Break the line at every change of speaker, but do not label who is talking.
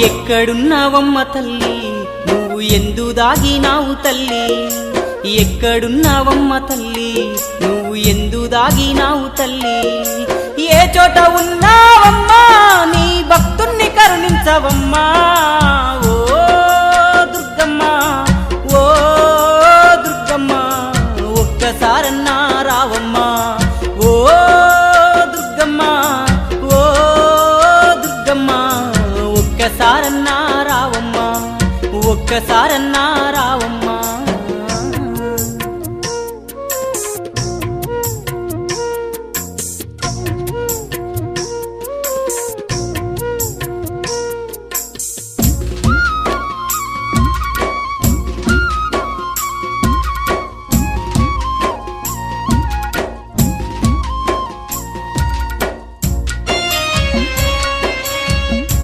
ఎక్కడున్నావమ్మ తల్లి నువ్వు ఎందు దాగినావు తల్లి ఎక్కడున్నావమ్మ తల్లి నువ్వు ఎందు దాగినావు తల్లి ఏ చోట ఉన్నావమ్మా నీ భక్తుణ్ణి కరుణించవమ్మా ఓ దుర్గమ్మ ఓ దుర్గమ్మ ఒక్కసారన్నా రావమ్మా ఓ దుర్గమ్మ ఓ దుర్గమ్మ ఒక్కసారన్నా రావమ్మా ఒక్కసారన్నా రావమ్మా